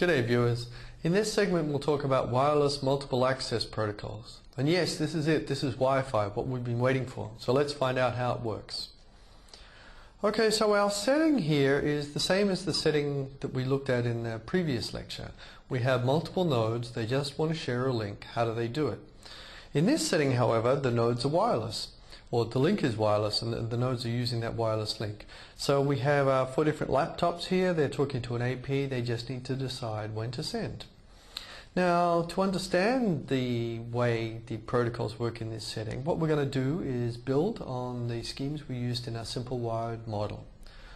G'day viewers. In this segment we'll talk about wireless multiple access protocols. And yes, this is it. This is Wi-Fi, what we've been waiting for. So let's find out how it works. Okay, so our setting here is the same as the setting that we looked at in the previous lecture. We have multiple nodes, they just want to share a link. How do they do it? In this setting, however, the nodes are wireless. Or the link is wireless and the nodes are using that wireless link. So we have 4 different laptops here. They're talking to an AP. They just need to decide when to send. Now, to understand the way the protocols work in this setting, what we're going to do is build on the schemes we used in our simple wired model.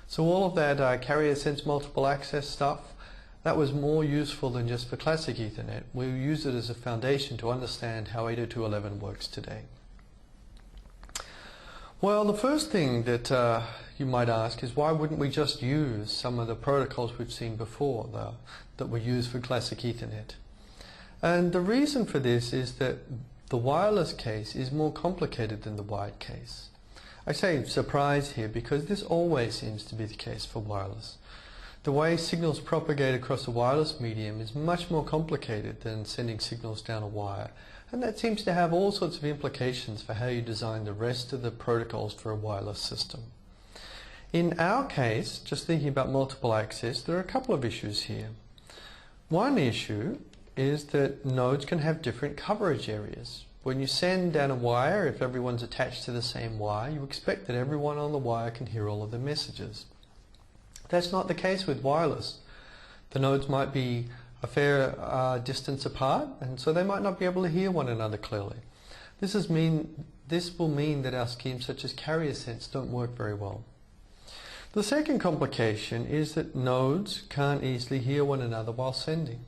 So all of that carrier sense multiple access stuff, that was more useful than just for classic Ethernet. We'll use it as a foundation to understand how 802.11 works today. Well, the first thing that you might ask is why wouldn't we just use some of the protocols we've seen before that were used for classic Ethernet? And the reason for this is that the wireless case is more complicated than the wired case. I say surprise here because this always seems to be the case for wireless. The way signals propagate across a wireless medium is much more complicated than sending signals down a wire. And that seems to have all sorts of implications for how you design the rest of the protocols for a wireless system. In our case, just thinking about multiple access, there are a couple of issues here. One issue is that nodes can have different coverage areas. When you send down a wire, if everyone's attached to the same wire, you expect that everyone on the wire can hear all of the messages. That's not the case with wireless. The nodes might be a fair distance apart, and so they might not be able to hear one another clearly. This will mean that our schemes such as carrier sense don't work very well. The second complication is that nodes can't easily hear one another while sending.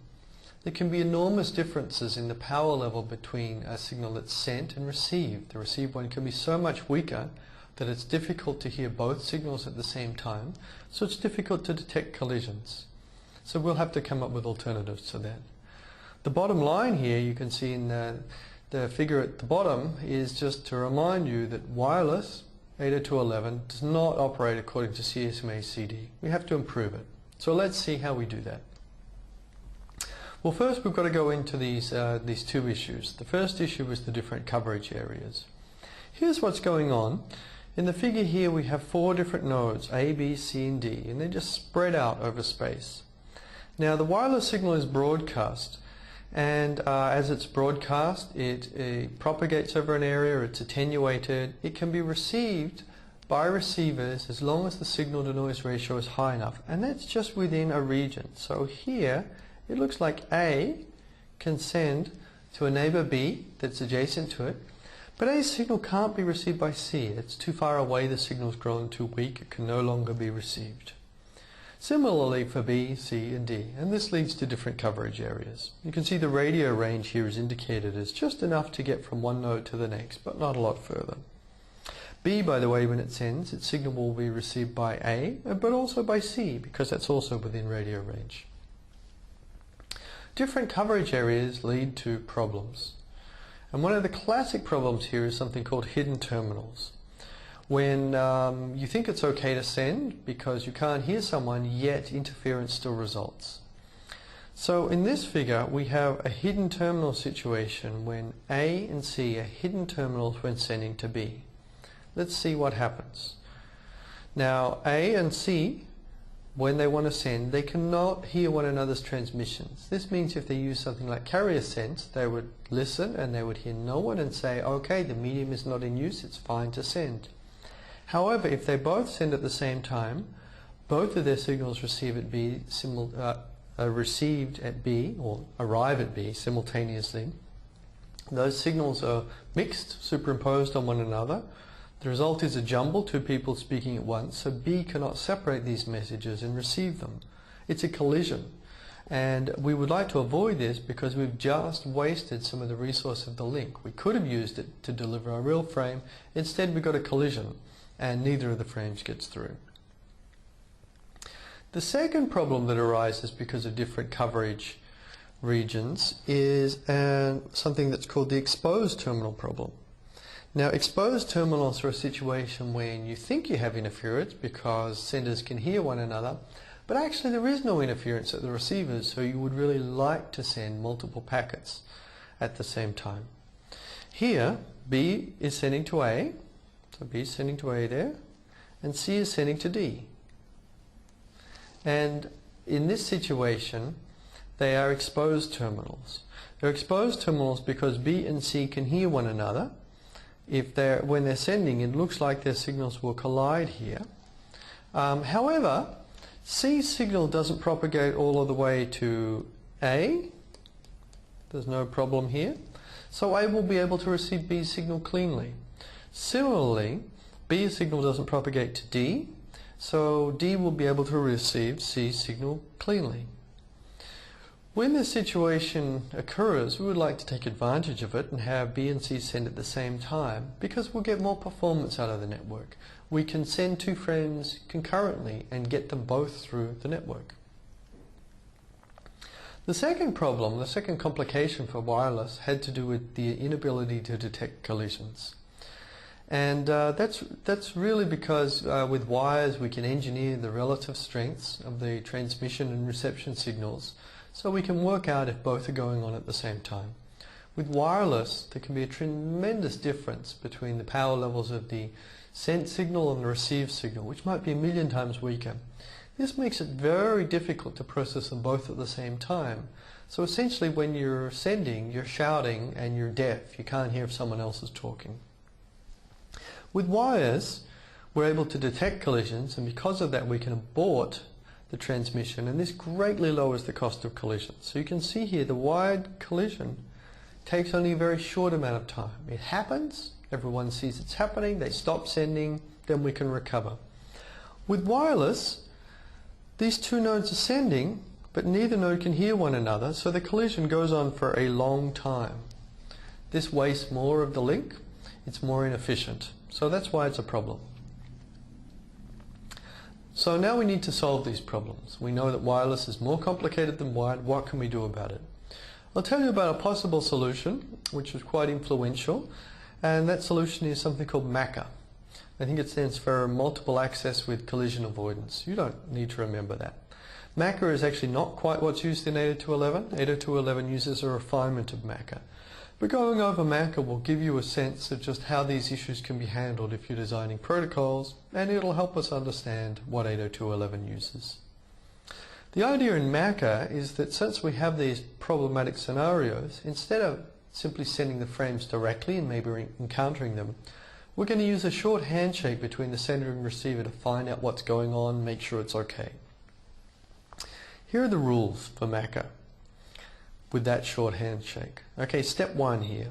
There can be enormous differences in the power level between a signal that's sent and received. The received one can be so much weaker that it's difficult to hear both signals at the same time, so it's difficult to detect collisions. So we'll have to come up with alternatives to that. The bottom line here, you can see in the figure at the bottom, is just to remind you that wireless 802.11 does not operate according to CSMA-CD. We have to improve it. So let's see how we do that. Well, first we've got to go into these 2 issues. The first issue is the different coverage areas. Here's what's going on. In the figure here we have 4 different nodes, A, B, C, and D, and they're just spread out over space. Now the wireless signal is broadcast, and as it's broadcast it propagates over an area, it's attenuated, it can be received by receivers as long as the signal to noise ratio is high enough, and that's just within a region. So here it looks like A can send to a neighbor B that's adjacent to it, but A's signal can't be received by C. It's too far away, the signal's grown too weak, it can no longer be received. Similarly for B, C, and D, and this leads to different coverage areas. You can see the radio range here is indicated as just enough to get from one node to the next, but not a lot further. B, by the way, when it sends, its signal will be received by A, but also by C, because that's also within radio range. Different coverage areas lead to problems. And one of the classic problems here is something called hidden terminals. When you think it's okay to send because you can't hear someone, yet interference still results. So in this figure we have a hidden terminal situation when A and C are hidden terminals when sending to B. Let's see what happens. Now A and C, when they want to send, they cannot hear one another's transmissions. This means if they use something like carrier sense, they would listen and they would hear no one and say, okay, the medium is not in use, it's fine to send. However, if they both send at the same time, both of their signals received at B or arrive at B simultaneously. Those signals are mixed, superimposed on one another. The result is a jumble, 2 people speaking at once, so B cannot separate these messages and receive them. It's a collision. And we would like to avoid this because we've just wasted some of the resource of the link. We could have used it to deliver a real frame. Instead we got a collision, and neither of the frames gets through. The second problem that arises because of different coverage regions is something that's called the exposed terminal problem. Now, exposed terminals are a situation when you think you have interference because senders can hear one another, But actually there is no interference at the receivers, so you would really like to send multiple packets at the same time. Here, B is sending to A, so B is sending to A there, and C is sending to D. And in this situation, they are exposed terminals. They're exposed terminals because B and C can hear one another. When they're sending, it looks like their signals will collide here. However, C's signal doesn't propagate all of the way to A. There's no problem here. So A will be able to receive B's signal cleanly. Similarly, B's signal doesn't propagate to D, so D will be able to receive C's signal cleanly. When this situation occurs, we would like to take advantage of it and have B and C send at the same time, because we'll get more performance out of the network. We can send two frames concurrently and get them both through the network. The second problem, the second complication for wireless, had to do with the inability to detect collisions. And that's really because with wires we can engineer the relative strengths of the transmission and reception signals, so we can work out if both are going on at the same time. With wireless, there can be a tremendous difference between the power levels of the sent signal and the received signal, which might be 1,000,000 times weaker. This makes it very difficult to process them both at the same time. So essentially when you're sending, you're shouting and you're deaf. You can't hear if someone else is talking. With wires, we're able to detect collisions, and because of that we can abort the transmission, and this greatly lowers the cost of collisions. So you can see here the wired collision takes only a very short amount of time. It happens, everyone sees it's happening, they stop sending, then we can recover. With wireless, these two nodes are sending, but neither node can hear one another, so the collision goes on for a long time. This wastes more of the link, it's more inefficient, so that's why it's a problem. So now we need to solve these problems. We know that wireless is more complicated than wired. What can we do about it? I'll tell you about a possible solution, which is quite influential, and that solution is something called MACA. I think it stands for Multiple Access with Collision Avoidance. You don't need to remember that. MACA is actually not quite what's used in 802.11. 802.11 uses a refinement of MACA. But going over MACA will give you a sense of just how these issues can be handled if you're designing protocols, and it'll help us understand what 802.11 uses. The idea in MACA is that since we have these problematic scenarios, instead of simply sending the frames directly and maybe encountering them, we're going to use a short handshake between the sender and receiver to find out what's going on, make sure it's okay. Here are the rules for MACA with that short handshake. Okay, step one here.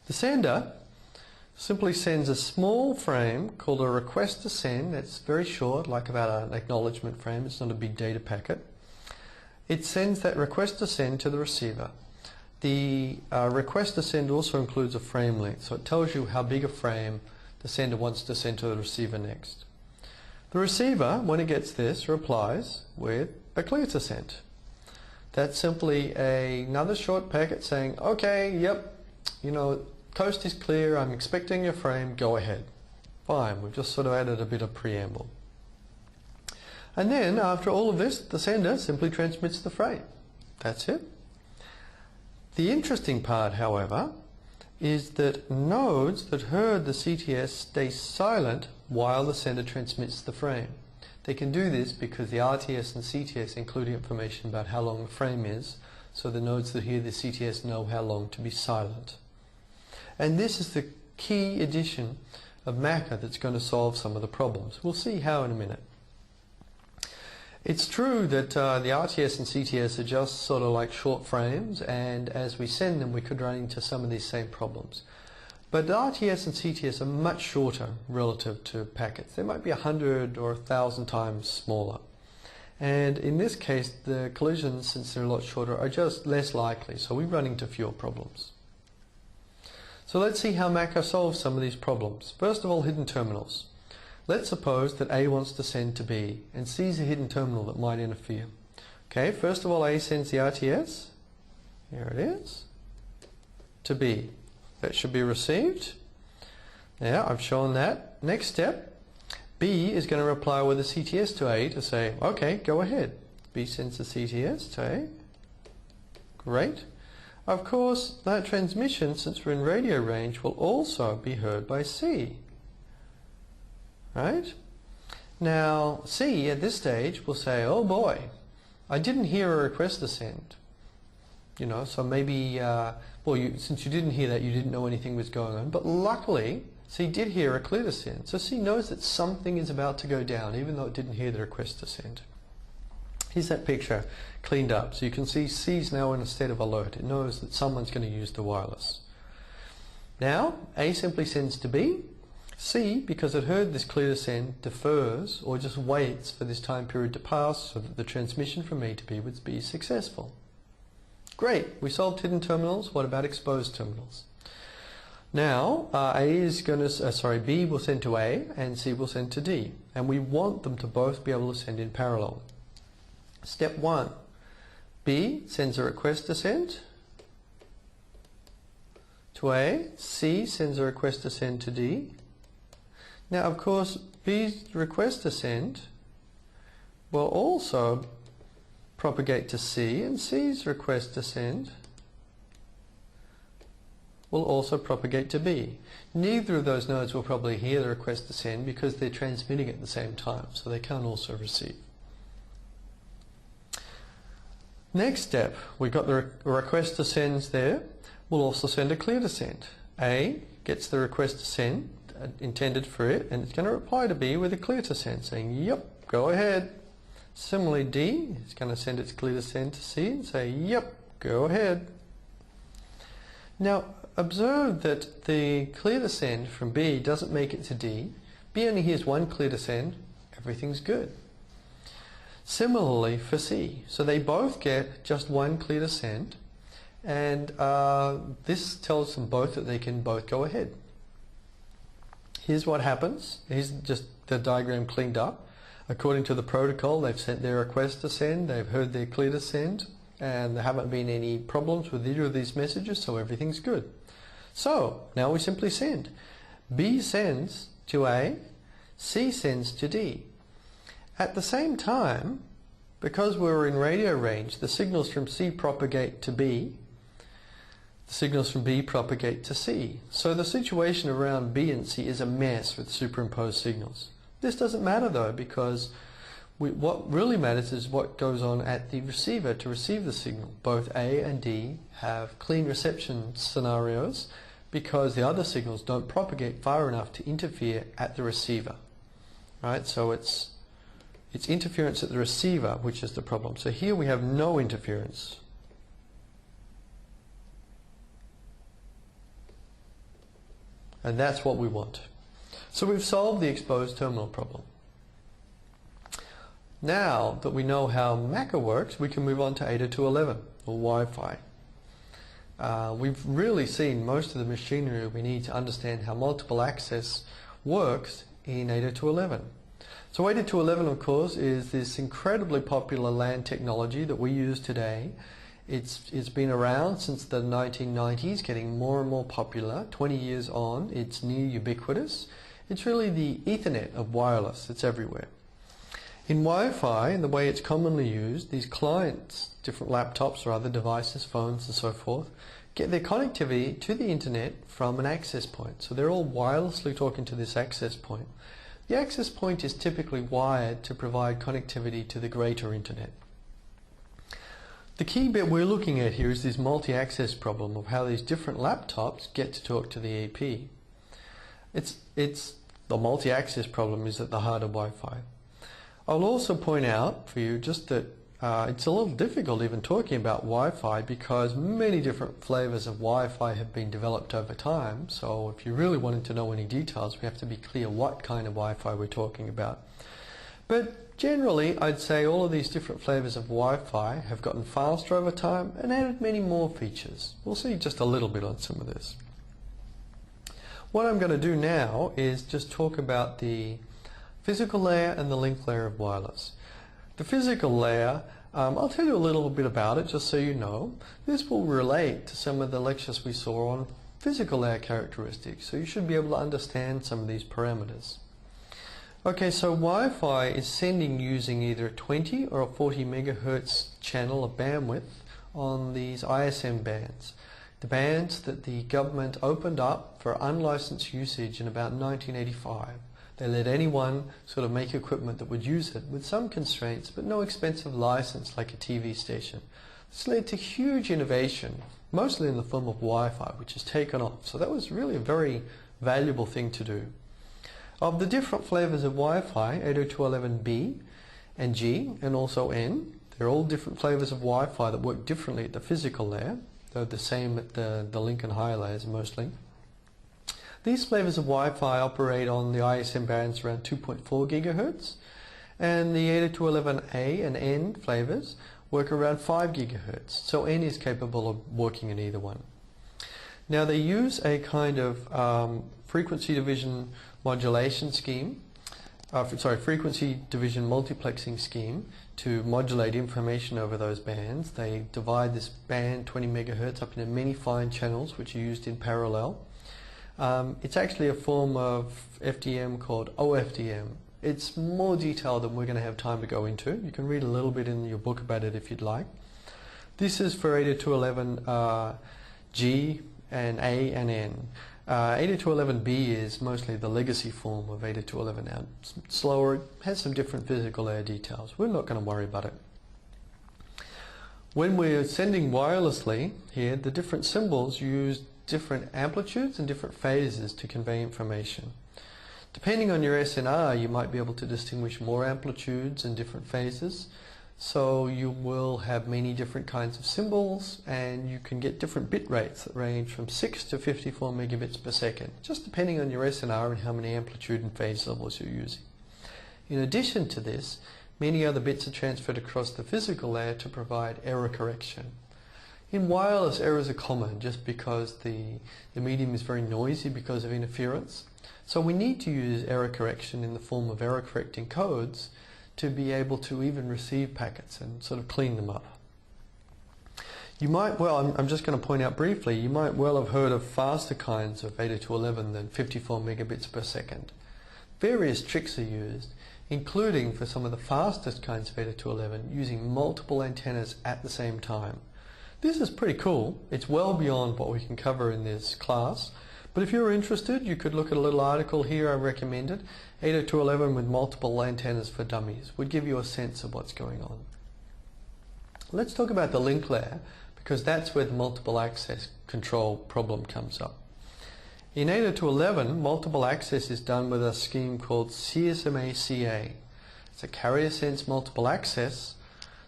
The sender simply sends a small frame called a request to send. That's very short, like about an acknowledgement frame. It's not a big data packet. It sends that request to send to the receiver. The request to send also includes a frame length, so it tells you how big a frame the sender wants to send to the receiver next. The receiver, when it gets this, replies with a clear to send. That's simply another short packet saying, okay, yep, you know, coast is clear, I'm expecting your frame, go ahead. Fine, we've just sort of added a bit of preamble. And then, after all of this, the sender simply transmits the frame. That's it. The interesting part, however, is that nodes that heard the CTS stay silent while the sender transmits the frame. They can do this because the RTS and CTS include information about how long the frame is, so the nodes that hear the CTS know how long to be silent. And this is the key addition of MACA that's going to solve some of the problems. We'll see how in a minute. It's true that the RTS and CTS are just sort of like short frames, and as we send them we could run into some of these same problems. But the RTS and CTS are much shorter relative to packets. They might be 100 or 1,000 times smaller. And in this case, the collisions, since they're a lot shorter, are just less likely, so we run into fewer problems. So let's see how MACA solves some of these problems. First of all, hidden terminals. Let's suppose that A wants to send to B, and C is a hidden terminal that might interfere. Okay, first of all, A sends the RTS, here it is, to B. That should be received. Yeah, I've shown that. Next step, B is going to reply with a CTS to A to say, okay, go ahead. B sends a CTS to A. Great. Of course, that transmission, since we're in radio range, will also be heard by C. Right? Now, C at this stage will say, oh boy, I didn't hear a request to send. You know, so maybe, since you didn't hear that, you didn't know anything was going on. But luckily, C did hear a clear to send. So C knows that something is about to go down, even though it didn't hear the request to send. Here's that picture cleaned up. So you can see C's now in a state of alert. It knows that someone's going to use the wireless. Now, A simply sends to B. C, because it heard this clear to send, defers or just waits for this time period to pass so that the transmission from A to B would be successful. Great, we solved hidden terminals. What about exposed terminals? Now, B will send to A and C will send to D, and we want them to both be able to send in parallel. Step 1, B sends a request to send to A, C sends a request to send to D. Now, of course, B's request to send will also propagate to C, and C's request to send will also propagate to B. Neither of those nodes will probably hear the request to send because they're transmitting at the same time, so they can't also receive. Next step, we've got the request to sends there. We'll also send a clear to send. A gets the request to send intended for it, and it's going to reply to B with a clear to send, saying, yep, go ahead. Similarly, D is going to send its clear to send to C and say, yep, go ahead. Now, observe that the clear to send from B doesn't make it to D. B only hears one clear to send. Everything's good. Similarly for C. So they both get just one clear to send, and this tells them both that they can both go ahead. Here's what happens. Here's just the diagram cleaned up. According to the protocol, they've sent their request to send, they've heard their clear to send, and there haven't been any problems with either of these messages, so everything's good. So now we simply send. B sends to A, C sends to D. At the same time, because we're in radio range, the signals from C propagate to B, the signals from B propagate to C. So the situation around B and C is a mess with superimposed signals. This doesn't matter though, because what really matters is what goes on at the receiver to receive the signal. Both A and D have clean reception scenarios because the other signals don't propagate far enough to interfere at the receiver. Right? So it's interference at the receiver which is the problem. So here we have no interference. And that's what we want. So we've solved the exposed terminal problem. Now that we know how MACA works, we can move on to 802.11 or Wi-Fi. We've really seen most of the machinery we need to understand how multiple access works in 802.11. So 802.11, of course, is this incredibly popular LAN technology that we use today. It's been around since the 1990s, getting more and more popular. 20 years on, it's near ubiquitous. It's really the Ethernet of wireless. It's everywhere. In Wi-Fi, and the way it's commonly used, these clients, different laptops or other devices, phones and so forth, get their connectivity to the internet from an access point. So they're all wirelessly talking to this access point. The access point is typically wired to provide connectivity to the greater internet. The key bit we're looking at here is this multi-access problem of how these different laptops get to talk to the AP. The multi-access problem is at the heart of Wi-Fi. I'll also point out for you just that it's a little difficult even talking about Wi-Fi because many different flavors of Wi-Fi have been developed over time. So if you really wanted to know any details, we have to be clear what kind of Wi-Fi we're talking about. But generally, I'd say all of these different flavors of Wi-Fi have gotten faster over time and added many more features. We'll see just a little bit on some of this. What I'm going to do now is just talk about the physical layer and the link layer of wireless. The physical layer, I'll tell you a little bit about it just so you know. This will relate to some of the lectures we saw on physical layer characteristics, so you should be able to understand some of these parameters. Okay, so Wi-Fi is sending using either a 20 or a 40 megahertz channel of bandwidth on these ISM bands. The bands that the government opened up for unlicensed usage in about 1985. They let anyone sort of make equipment that would use it with some constraints, but no expensive license like a TV station. This led to huge innovation, mostly in the form of Wi-Fi, which has taken off. So that was really a very valuable thing to do. Of the different flavors of Wi-Fi, 802.11b and G and also N, they're all different flavors of Wi-Fi that work differently at the physical layer. They're the same at the link and higher layers mostly. These flavors of Wi-Fi operate on the ISM bands around 2.4 gigahertz, and the 802.11a and N flavors work around 5 gigahertz. So N is capable of working in either one. Now they use a kind of frequency division modulation scheme, frequency division multiplexing scheme to modulate information over those bands. They divide this band 20 megahertz up into many fine channels which are used in parallel. It's actually a form of FDM called OFDM. It's more detailed than we're going to have time to go into. You can read a little bit in your book about it if you'd like. This is for 802.11 G and A and N. 802.11b is mostly the legacy form of 802.11. Now, it's slower, it has some different physical layer details. We're not going to worry about it. When we're sending wirelessly here, the different symbols use different amplitudes and different phases to convey information. Depending on your SNR, you might be able to distinguish more amplitudes and different phases. So you will have many different kinds of symbols, and you can get different bit rates that range from 6 to 54 megabits per second, just depending on your SNR and how many amplitude and phase levels you're using. In addition to this, many other bits are transferred across the physical layer to provide error correction. In wireless, errors are common just because the medium is very noisy because of interference. So we need to use error correction in the form of error correcting codes to be able to even receive packets and sort of clean them up. You might, well, I'm just going to point out briefly, you might well have heard of faster kinds of 802.11 than 54 megabits per second. Various tricks are used, including for some of the fastest kinds of 802.11 using multiple antennas at the same time. This is pretty cool. It's well beyond what we can cover in this class. But if you're interested, you could look at a little article here I recommended. 802.11 with multiple antennas for dummies would give you a sense of what's going on. Let's talk about the link layer, because that's where the multiple access control problem comes up. In 802.11, multiple access is done with a scheme called CSMA-CA. It's a carrier sense multiple access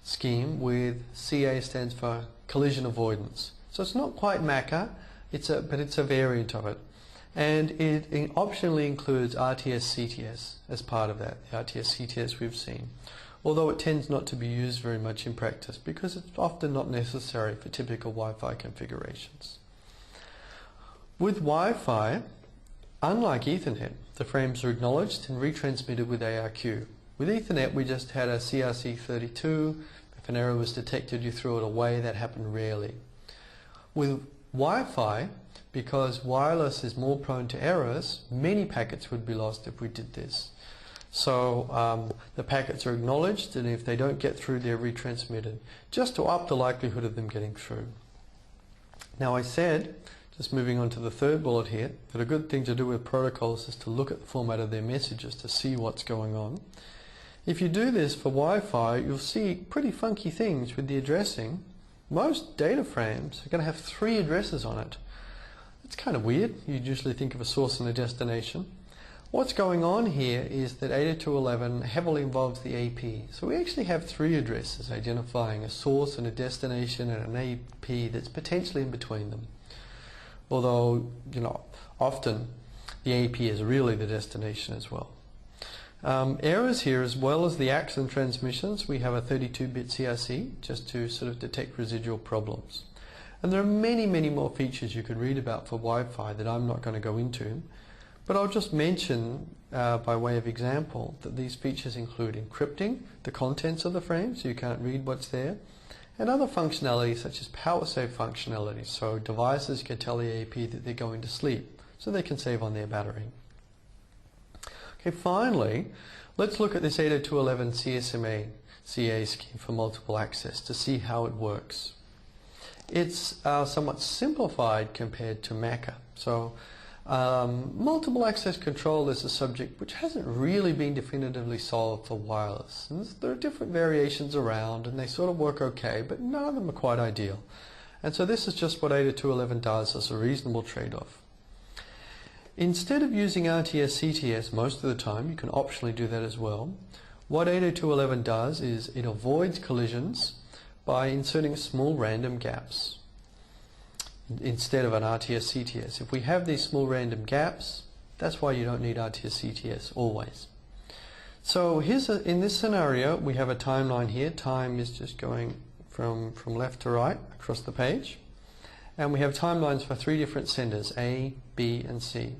scheme with CA stands for collision avoidance. So it's not quite MACA, but it's a variant of it. And it optionally includes RTS-CTS as part of that, the RTS-CTS we've seen. Although it tends not to be used very much in practice because it's often not necessary for typical Wi-Fi configurations. With Wi-Fi, unlike Ethernet, the frames are acknowledged and retransmitted with ARQ. With Ethernet, we just had a CRC32. If an error was detected, you threw it away. That happened rarely. With Wi-Fi, because wireless is more prone to errors, many packets would be lost if we did this. So the packets are acknowledged, and if they don't get through, they're retransmitted, just to up the likelihood of them getting through. Now I said, just moving on to the third bullet here, that a good thing to do with protocols is to look at the format of their messages to see what's going on. If you do this for Wi-Fi, you'll see pretty funky things with the addressing. Most data frames are going to have 3 addresses on it. It's kind of weird. You'd usually think of a source and a destination. What's going on here is that 802.11 heavily involves the AP. So we actually have 3 addresses identifying a source and a destination and an AP that's potentially in between them. Although, often the AP is really the destination as well. Errors here, as well as the AXN transmissions, we have a 32-bit CRC just to sort of detect residual problems. And there are many, many more features you could read about for Wi-Fi that I'm not going to go into, but I'll just mention by way of example that these features include encrypting the contents of the frame so you can't read what's there, and other functionalities such as power save functionality, so devices can tell the AP that they're going to sleep so they can save on their battery. Okay, finally, let's look at this 802.11 CSMA CA scheme for multiple access to see how it works. It's somewhat simplified compared to MACA. So multiple access control is a subject which hasn't really been definitively solved for wireless. And there are different variations around and they sort of work okay, but none of them are quite ideal. And so this is just what 802.11 does as a reasonable trade-off. Instead of using RTS-CTS most of the time, you can optionally do that as well. What 802.11 does is it avoids collisions by inserting small random gaps instead of an RTS-CTS. If we have these small random gaps, that's why you don't need RTS-CTS always. So in this scenario, we have a timeline here. Time is just going from left to right across the page. And we have timelines for 3 different senders, A, B, and C.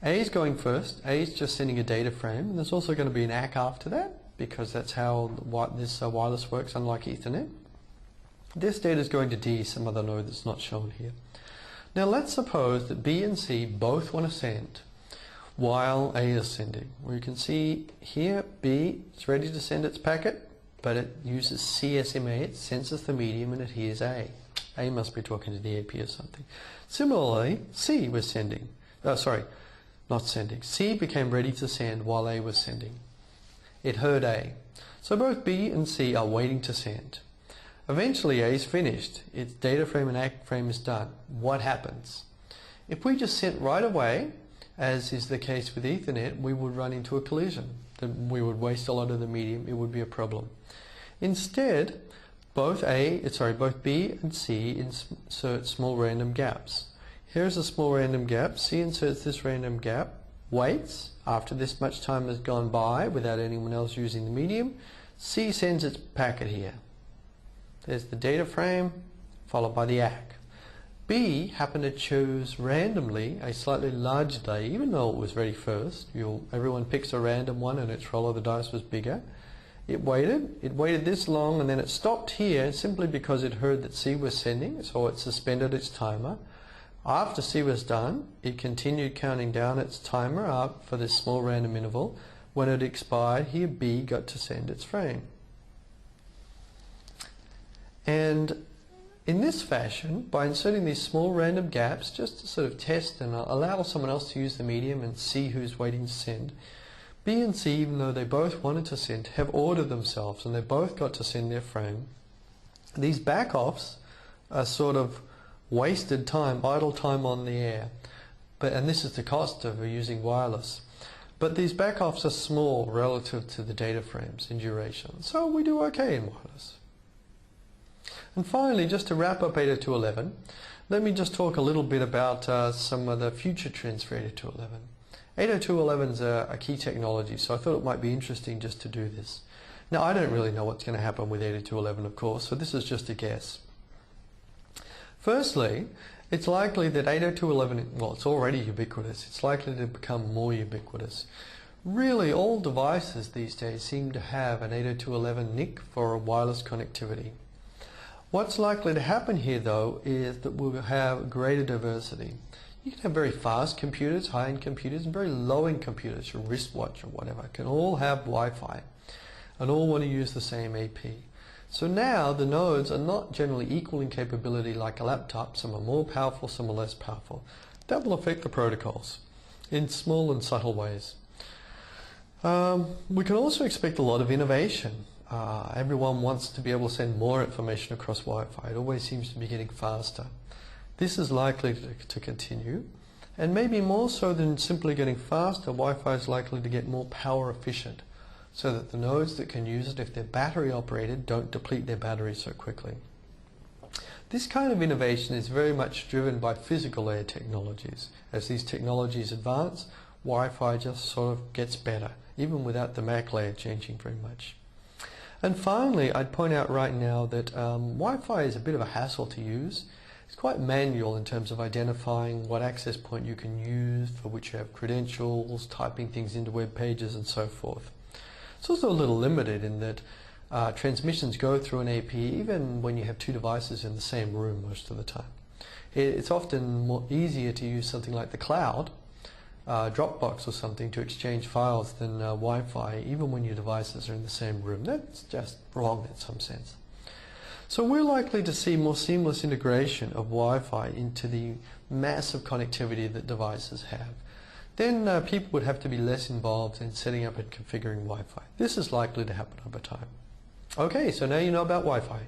A is going first. A is just sending a data frame. And there's also going to be an ACK after that, because that's how this wireless works, unlike Ethernet. This data is going to D, some other node that's not shown here. Now let's suppose that B and C both want to send while A is sending. Well, you can see here B is ready to send its packet, but it uses CSMA, it senses the medium and it hears A. A must be talking to the AP or something. Similarly, C was sending. Not sending. C became ready to send while A was sending. It heard A. So both B and C are waiting to send. Eventually A is finished. Its data frame and ACK frame is done. What happens? If we just sent right away, as is the case with Ethernet, we would run into a collision. We would waste a lot of the medium. It would be a problem. Instead, both B and C insert small random gaps. Here's a small random gap. C inserts this random gap, waits. After this much time has gone by without anyone else using the medium, C sends its packet here. There's the data frame, followed by the ACK. B happened to choose randomly a slightly larger delay, even though it was ready first. Everyone picks a random one and its roll of the dice was bigger. It waited this long, and then it stopped here simply because it heard that C was sending, so it suspended its timer. After C was done, it continued counting down its timer up for this small random interval. When it expired, here B got to send its frame. And in this fashion, by inserting these small random gaps, just to sort of test and allow someone else to use the medium and see who's waiting to send, B and C, even though they both wanted to send, have ordered themselves and they both got to send their frame. These back-offs are sort of wasted time, idle time on the air. And this is the cost of using wireless. But these back-offs are small relative to the data frames in duration. So we do okay in wireless. And finally, just to wrap up 802.11, let me just talk a little bit about some of the future trends for 802.11. 802.11 is a key technology, so I thought it might be interesting just to do this. Now, I don't really know what's going to happen with 802.11, of course, so this is just a guess. Firstly, it's likely that 802.11, well, it's already ubiquitous. It's likely to become more ubiquitous. Really, all devices these days seem to have an 802.11 NIC for wireless connectivity. What's likely to happen here, though, is that we'll have greater diversity. You can have very fast computers, high-end computers, and very low-end computers, your wristwatch or whatever, can all have Wi-Fi and all want to use the same AP. So now the nodes are not generally equal in capability like a laptop. Some are more powerful, some are less powerful. That will affect the protocols in small and subtle ways. We can also expect a lot of innovation. Everyone wants to be able to send more information across Wi-Fi. It always seems to be getting faster. This is likely to continue, and maybe more so than simply getting faster, Wi-Fi is likely to get more power efficient, so that the nodes that can use it, if they're battery operated, don't deplete their battery so quickly. This kind of innovation is very much driven by physical layer technologies. As these technologies advance, Wi-Fi just sort of gets better, even without the MAC layer changing very much. And finally, I'd point out right now that Wi-Fi is a bit of a hassle to use. It's quite manual in terms of identifying what access point you can use, for which you have credentials, typing things into web pages and so forth. It's also a little limited in that transmissions go through an AP even when you have two devices in the same room most of the time. It's often more easier to use something like the cloud Dropbox or something to exchange files than Wi-Fi, even when your devices are in the same room. That's just wrong in some sense. So we're likely to see more seamless integration of Wi-Fi into the massive connectivity that devices have. Then people would have to be less involved in setting up and configuring Wi-Fi. This is likely to happen over time. Okay, so now you know about Wi-Fi.